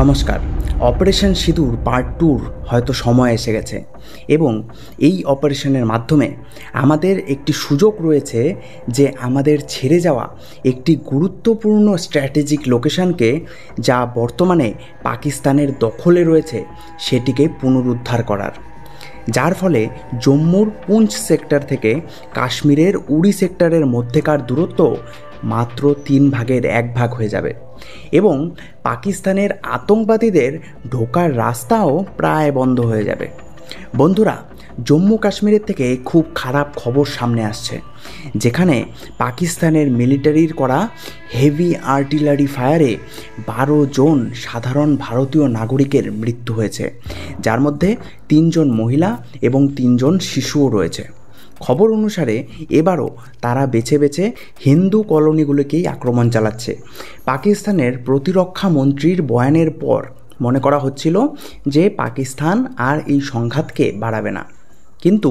নমস্কার। অপারেশন সিঁদুর পার্ট 2 হয়তো সময় এসে গেছে এবং এই অপারেশনের মাধ্যমে আমাদের একটি সুযোগ রয়েছে যে আমাদের ছেড়ে যাওয়া একটি গুরুত্বপূর্ণ স্ট্র্যাটেজিক লোকেশনকে, যা বর্তমানে পাকিস্তানের দখলে রয়েছে, সেটিকে পুনরুদ্ধার করার, যার ফলে জম্মুর পুঞ্চ সেক্টর থেকে কাশ্মীরের উড়ি সেক্টরের মধ্যেকার দূরত্ব মাত্র 3 ভাগের 1 ভাগ হয়ে যাবে এবং পাকিস্তানের আতঙ্কবাদীদের ঢোকার রাস্তাও প্রায় বন্ধ হয়ে যাবে। বন্ধুরা, জম্মু কাশ্মীরের থেকে খুব খারাপ খবর সামনে আসছে, যেখানে পাকিস্তানের মিলিটারির করা হেভি আর্টিলারি ফায়ারে 12 জন সাধারণ ভারতীয় নাগরিকের মৃত্যু হয়েছে, যার মধ্যে 3 জন মহিলা এবং 3 জন শিশুও রয়েছে। খবর অনুসারে এবারও তারা বেছে বেছে হিন্দু কলোনিগুলোকেই আক্রমণ চালাচ্ছে। পাকিস্তানের প্রতিরক্ষা মন্ত্রীর বয়ানের পর মনে করা হচ্ছিল যে পাকিস্তান আর এই সংঘাতকে বাড়াবে না, কিন্তু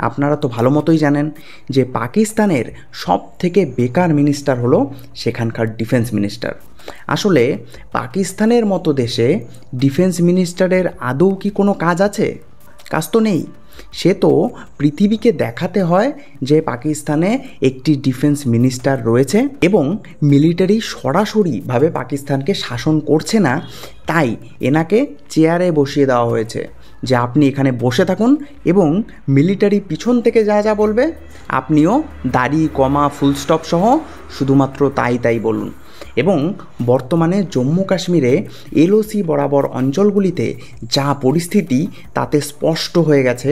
আপনারা তো ভালো মতোই জানেন যে পাকিস্তানের সব থেকে বেকার মিনিস্টার হলো সেখানকার ডিফেন্স মিনিস্টার। আসলে পাকিস্তানের মতো দেশে ডিফেন্স মিনিস্টারের আদৌ কি কোনো কাজ আছে? কাজ তো নেই। সে তো পৃথিবীকে দেখাতে হয় যে পাকিস্তানে একটি ডিফেন্স মিনিস্টার রয়েছে এবং মিলিটারি সরাসরিভাবে পাকিস্তানকে শাসন করছে না, তাই এনাকে চেয়ারে বসিয়ে দেওয়া হয়েছে যে আপনি এখানে বসে থাকুন এবং মিলিটারি পিছন থেকে যা যা বলবে আপনিও দাড়ি, কমা, ফুল স্টপ সহ শুধুমাত্র তাই বলুন। এবং বর্তমানে জম্মু কাশ্মীরে এলওসি বরাবর অঞ্চলগুলিতে যা পরিস্থিতি, তাতে স্পষ্ট হয়ে গেছে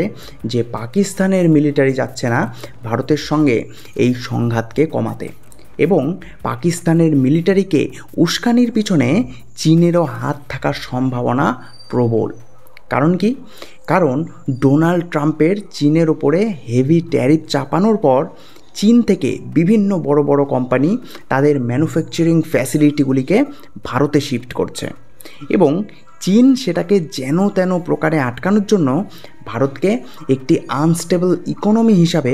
যে পাকিস্তানের মিলিটারি যাচ্ছে না ভারতের সঙ্গে এই সংঘাতকে কমাতে, এবং পাকিস্তানের মিলিটারিকে উস্কানির পিছনে চীনেরও হাত থাকার সম্ভাবনা প্রবল। কারণ কি? কারণ ডোনাল্ড ট্রাম্পের চীনের ওপরে হেভি ট্যারিফ চাপানোর পর চীন থেকে বিভিন্ন বড় বড় কোম্পানি তাদের ম্যানুফ্যাকচারিং ফ্যাসিলিটিগুলিকে ভারতে শিফট করছে এবং চীন সেটাকে যেন তেন প্রকারে আটকানোর জন্য ভারতকে একটি আনস্টেবল ইকোনমি হিসাবে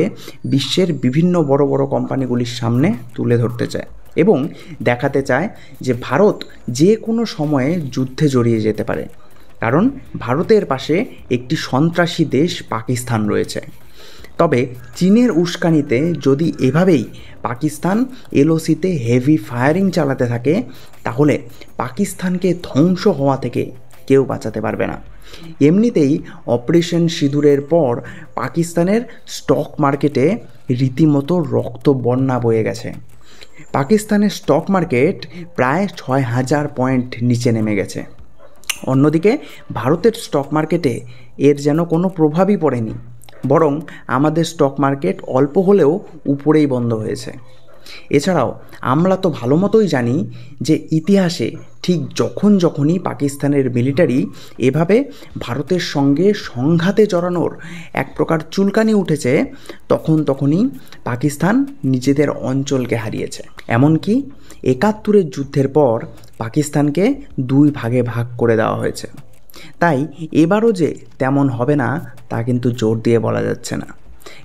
বিশ্বের বিভিন্ন বড় বড় কোম্পানিগুলির সামনে তুলে ধরতে চায় এবং দেখাতে চায় যে ভারত যে কোনো সময়ে যুদ্ধে জড়িয়ে যেতে পারে, কারণ ভারতের পাশে একটি সন্ত্রাসী দেশ পাকিস্তান রয়েছে। তবে চীনের উস্কানিতে যদি এভাবেই পাকিস্তান এলওসিতে হেভি ফায়ারিং চালাতে থাকে, তাহলে পাকিস্তানকে ধ্বংস হওয়া থেকে কেউ বাঁচাতে পারবে না। এমনিতেই অপারেশন সিঁদুরের পর পাকিস্তানের স্টক মার্কেটে রীতিমতো রক্ত বন্যা বয়ে গেছে। পাকিস্তানের স্টক মার্কেট প্রায় 6000 পয়েন্ট নিচে নেমে গেছে। অন্যদিকে ভারতের স্টক মার্কেটে এর যেন কোনো প্রভাবই পড়েনি, বরং আমাদের স্টক মার্কেট অল্প হলেও উপরেই বন্ধ হয়েছে। এছাড়াও আমরা তো ভালো মতোই জানি যে ইতিহাসে ঠিক যখনই পাকিস্তানের মিলিটারি এভাবে ভারতের সঙ্গে সংঘাতে জড়ানোর এক প্রকার চুলকানি উঠেছে, তখনই পাকিস্তান নিজেদের অঞ্চলকে হারিয়েছে। এমনকি 71-এর যুদ্ধের পর পাকিস্তানকে 2 ভাগে ভাগ করে দেওয়া হয়েছে। তাই এবারও যে তেমন হবে না তা কিন্তু জোর দিয়ে বলা যাচ্ছে না।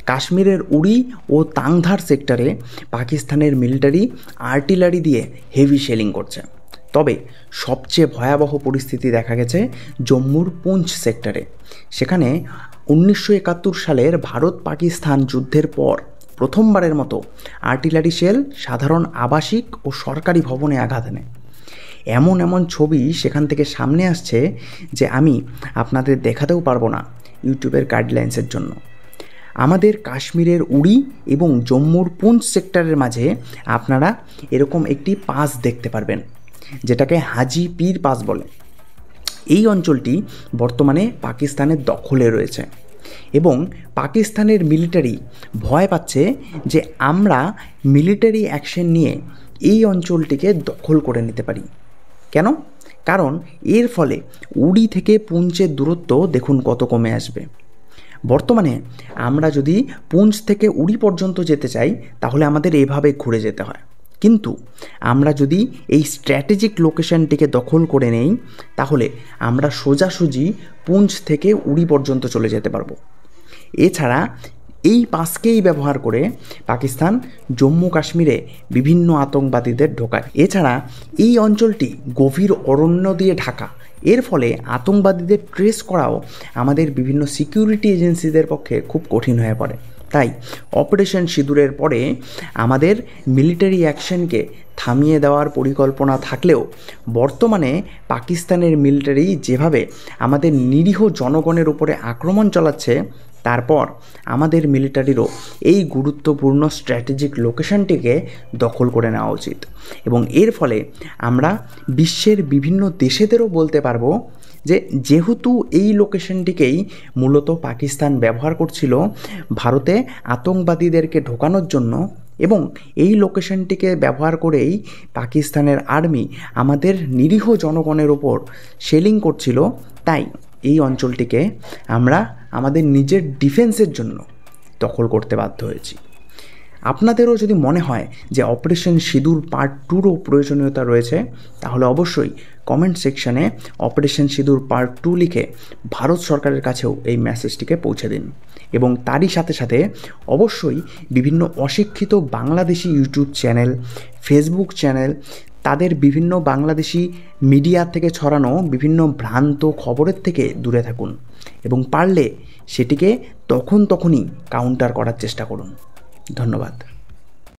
কাশ্মীরের উড়ি ও তাংধার সেক্টরে পাকিস্তানের মিলিটারি আর্টিলারি দিয়ে হেভি শেলিং করছে। তবে সবচেয়ে ভয়াবহ পরিস্থিতি দেখা গেছে জম্মুর পুঞ্চ সেক্টরে। সেখানে 1971 সালের ভারত পাকিস্তান যুদ্ধের পর প্রথমবারের মতো আর্টিলারি শেল সাধারণ আবাসিক ও সরকারি ভবনে আঘাত হানে। এমন ছবি সেখান থেকে সামনে আসছে যে আমি আপনাদের দেখাতেও পারবো না ইউটিউবের গাইডলাইন্সের জন্য। আমাদের কাশ্মীরের উড়ি এবং জম্মুর পুঞ্চ সেক্টরের মাঝে আপনারা এরকম একটি পাস দেখতে পারবেন, যেটাকে হাজি পীর পাস বলে। এই অঞ্চলটি বর্তমানে পাকিস্তানের দখলে রয়েছে এবং পাকিস্তানের মিলিটারি ভয় পাচ্ছে যে আমরা মিলিটারি অ্যাকশন নিয়ে এই অঞ্চলটিকে দখল করে নিতে পারি। কেন? কারণ এর ফলে উড়ি থেকে পুঞ্চের দূরত্ব দেখুন কত কমে আসবে। বর্তমানে আমরা যদি পুঞ্চ থেকে উড়ি পর্যন্ত যেতে চাই তাহলে আমাদের এভাবে ঘুরে যেতে হয়, কিন্তু আমরা যদি এই স্ট্র্যাটেজিক লোকেশনটিকে দখল করে নেই তাহলে আমরা সোজাসুজি পুঞ্চ থেকে উড়ি পর্যন্ত চলে যেতে পারবো। এছাড়া এই পাসকেই ব্যবহার করে পাকিস্তান জম্মু কাশ্মীরে বিভিন্ন আতঙ্কবাদীদের ঢোকায়। এছাড়া এই অঞ্চলটি গভীর অরণ্য দিয়ে ঢাকা, এর ফলে আতঙ্কবাদীদের ট্রেস করাও আমাদের বিভিন্ন সিকিউরিটি এজেন্সিদের পক্ষে খুব কঠিন হয়ে পড়ে। তাই অপারেশন সিঁদুরের পরে আমাদের মিলিটারি অ্যাকশনকে থামিয়ে দেওয়ার পরিকল্পনা থাকলেও বর্তমানে পাকিস্তানের মিলিটারি যেভাবে আমাদের নিরীহ জনগণের উপরে আক্রমণ চালাচ্ছে, তারপর আমাদের মিলিটারিরও এই গুরুত্বপূর্ণ স্ট্র্যাটেজিক লোকেশনটিকে দখল করে নেওয়া উচিত। এবং এর ফলে আমরা বিশ্বের বিভিন্ন দেশেদেরও বলতে পারবো যে যেহেতু এই লোকেশনটিকেই মূলত পাকিস্তান ব্যবহার করছিল ভারতে আতঙ্কবাদীদেরকে ঢোকানোর জন্য, এবং এই লোকেশনটিকে ব্যবহার করেই পাকিস্তানের আর্মি আমাদের নিরীহ জনগণের ওপর শেলিং করছিল, তাই এই অঞ্চলটিকে আমরা আমাদের নিজের ডিফেন্সের জন্য দখল করতে বাধ্য হয়েছি। আপনাদেরও যদি মনে হয় যে অপারেশন সিঁদুর পার্ট 2রও প্রয়োজনীয়তা রয়েছে, তাহলে অবশ্যই কমেন্ট সেকশানে অপারেশন সিঁদুর পার্ট 2 লিখে ভারত সরকারের কাছেও এই মেসেজটিকে পৌঁছে দিন। এবং তারই সাথে সাথে অবশ্যই বিভিন্ন অশিক্ষিত Bangladeshi YouTube channel, Facebook channel, তাদের বিভিন্ন বাংলাদেশি মিডিয়া থেকে ছড়ানো বিভিন্ন ভ্রান্ত খবরের থেকে দূরে থাকুন এবং পারলে সেটিকে তখনই কাউন্টার করার চেষ্টা করুন। ধন্যবাদ।